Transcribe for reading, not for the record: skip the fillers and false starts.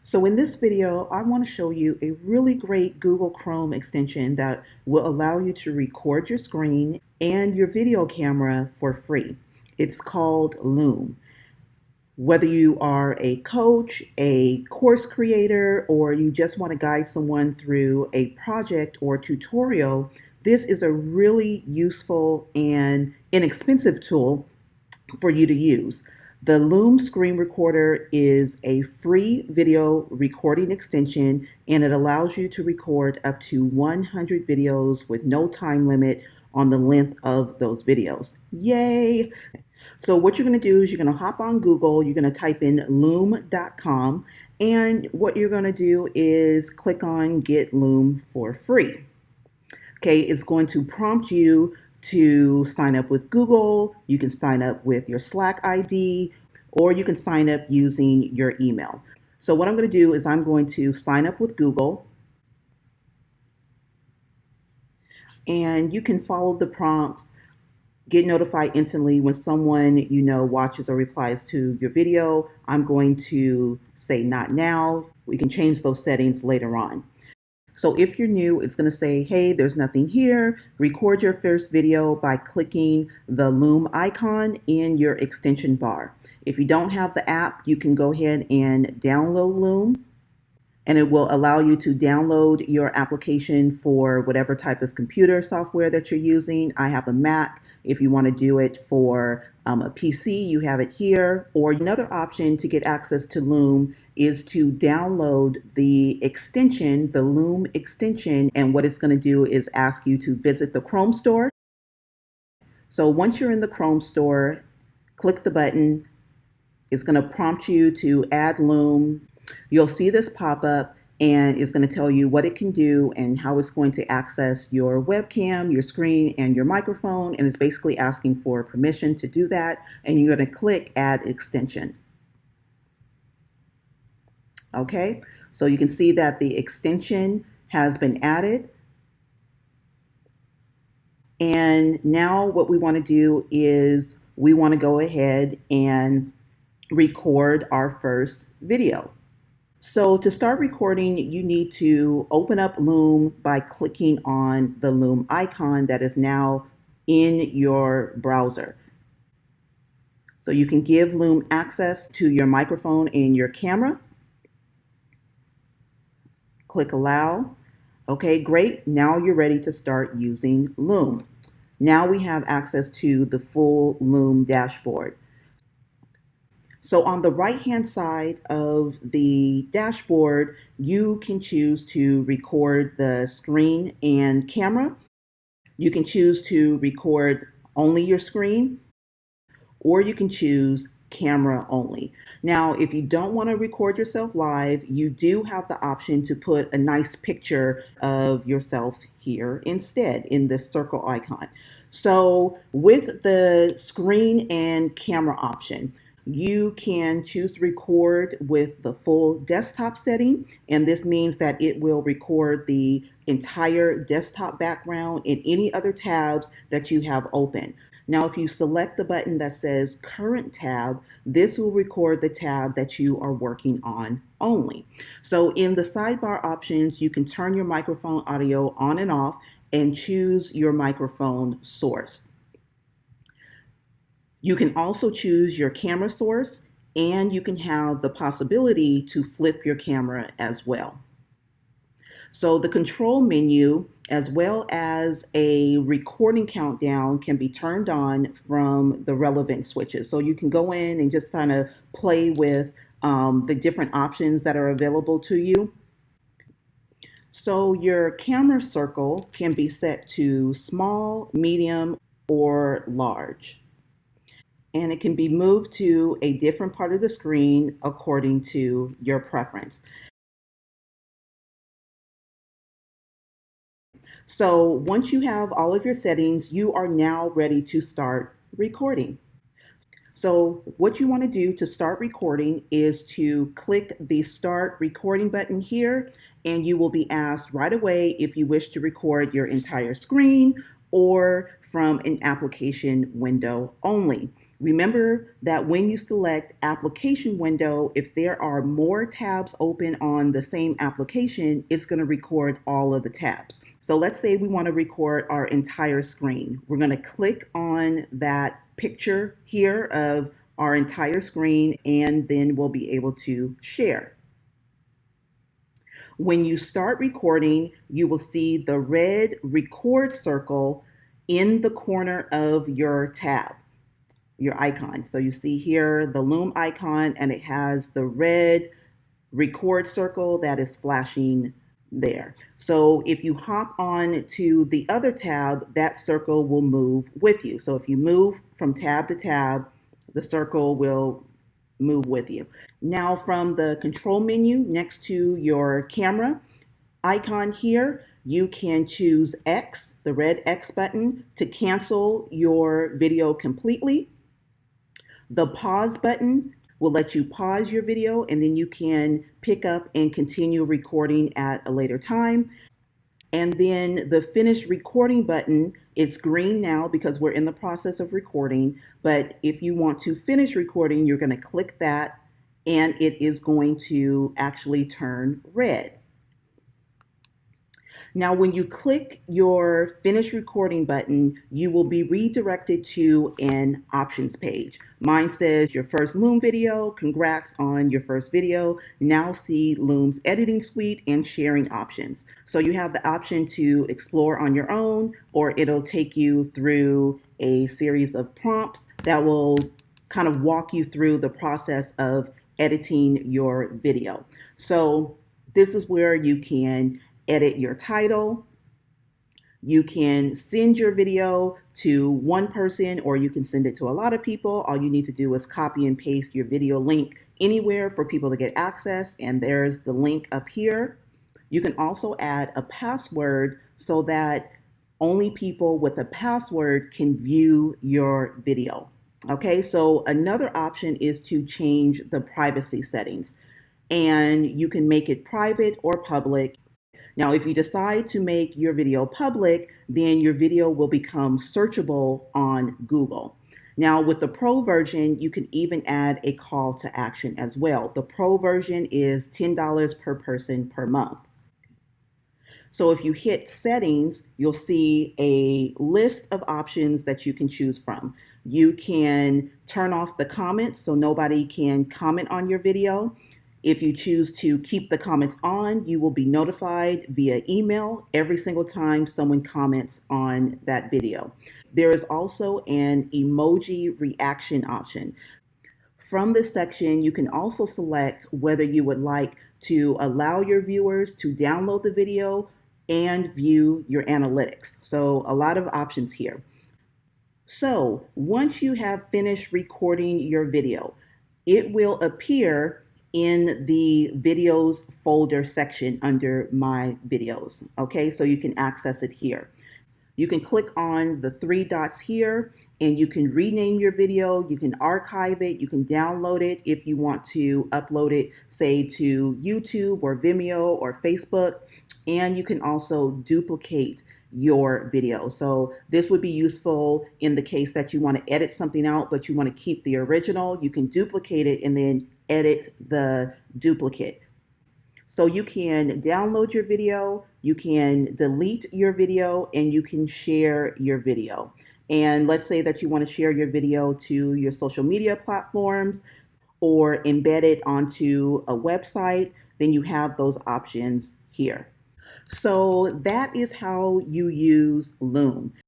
So in this video, I want to show you a really great Google Chrome extension that will allow you to record your screen and your video camera for free. It's called Loom. Whether you are a coach, a course creator, or you just want to guide someone through a project or tutorial, this is a really useful and inexpensive tool for you to use. The Loom Screen Recorder is a free video recording extension, and it allows you to record up to 100 videos with no time limit on the length of those videos. Yay! So what you're going to do is you're going to hop on Google, you're going to type in loom.com, and what you're going to do is click on Get Loom for free. Okay, it's going to prompt you to sign up with Google. You can sign up with your Slack ID, or you can sign up using your email. So what I'm going to do is I'm going to sign up with Google, and you can follow the prompts, get notified instantly when someone you know watches or replies to your video. I'm going to say not now. We can change those settings later on. So if you're new, it's going to say, hey, there's nothing here. Record your first video by clicking the Loom icon in your extension bar. If you don't have the app, you can go ahead and download Loom, and it will allow you to download your application for whatever type of computer software that you're using. I have a Mac. If you want to do it for a PC, you have it here. Or another option to get access to Loom is to download the extension, the Loom extension, and what it's going to do is ask you to visit the Chrome store. So once you're in the Chrome store, click the button. It's going to prompt you to add Loom. You'll see this pop up, and it's going to tell you what it can do and how it's going to access your webcam, your screen, and your microphone. And it's basically asking for permission to do that. And you're going to click Add Extension. Okay, so you can see that the extension has been added. And now what we want to do is we want to go ahead and record our first video. So to start recording, you need to open up Loom by clicking on the Loom icon that is now in your browser. So you can give Loom access to your microphone and your camera. Click Allow. Okay, great. Now you're ready to start using Loom. Now we have access to the full Loom dashboard. So on the right-hand side of the dashboard, you can choose to record the screen and camera. You can choose to record only your screen, or you can choose camera only. Now, if you don't want to record yourself live, you do have the option to put a nice picture of yourself here instead in this circle icon. So with the screen and camera option, you can choose to record with the full desktop setting, and this means that it will record the entire desktop background and any other tabs that you have open. Now, if you select the button that says Current Tab, this will record the tab that you are working on only. So in the sidebar options, you can turn your microphone audio on and off and choose your microphone source. You can also choose your camera source, and you can have the possibility to flip your camera as well. So the control menu, as well as a recording countdown, can be turned on from the relevant switches. So you can go in and just kind of play with the different options that are available to you. So your camera circle can be set to small, medium, or large. And it can be moved to a different part of the screen according to your preference. So once you have all of your settings, you are now ready to start recording. So what you want to do to start recording is to click the Start Recording button here, and you will be asked right away if you wish to record your entire screen or from an application window only. Remember that when you select application window, if there are more tabs open on the same application, it's going to record all of the tabs. So let's say we want to record our entire screen. We're going to click on that picture here of our entire screen, and then we'll be able to share. When you start recording, you will see the red record circle in the corner of your tab, your icon. So you see here the Loom icon, and it has the red record circle that is flashing there. So if you hop on to the other tab, that circle will move with you. So if you move from tab to tab, the circle will move with you. Now from the control menu next to your camera icon here, you can choose X, the red X button, to cancel your video completely. The pause button will let you pause your video, and then you can pick up and continue recording at a later time. And then the finish recording button, it's green now because we're in the process of recording. But if you want to finish recording, you're going to click that, and it is going to actually turn red. Now, when you click your finish recording button, you will be redirected to an options page. Mine says your first Loom video, congrats on your first video. Now see Loom's editing suite and sharing options. So you have the option to explore on your own, or it'll take you through a series of prompts that will kind of walk you through the process of editing your video. So this is where you can edit your title. You can send your video to one person, or you can send it to a lot of people. All you need to do is copy and paste your video link anywhere for people to get access, and there's the link up here. You can also add a password so that only people with a password can view your video. Okay, so another option is to change the privacy settings, and you can make it private or public. Now, if you decide to make your video public, then your video will become searchable on Google. Now, with the Pro version, you can even add a call to action as well. The Pro version is $10 per person per month. So if you hit settings, you'll see a list of options that you can choose from. You can turn off the comments so nobody can comment on your video. If you choose to keep the comments on, you will be notified via email every single time someone comments on that video. There is also an emoji reaction option. From this section, you can also select whether you would like to allow your viewers to download the video and view your analytics. So a lot of options here. So once you have finished recording your video, it will appear in the videos folder section under my videos. Okay, so you can access it here. You can click on the three dots here, and you can rename your video. You can archive it. You can download it if you want to upload it, say, to YouTube or Vimeo or Facebook. And you can also duplicate your video. So this would be useful in the case that you want to edit something out, but you want to keep the original. You can duplicate it and then edit the duplicate. So you can download your video, you can delete your video, and you can share your video. And let's say that you want to share your video to your social media platforms or embed it onto a website, then you have those options here. So that is how you use Loom.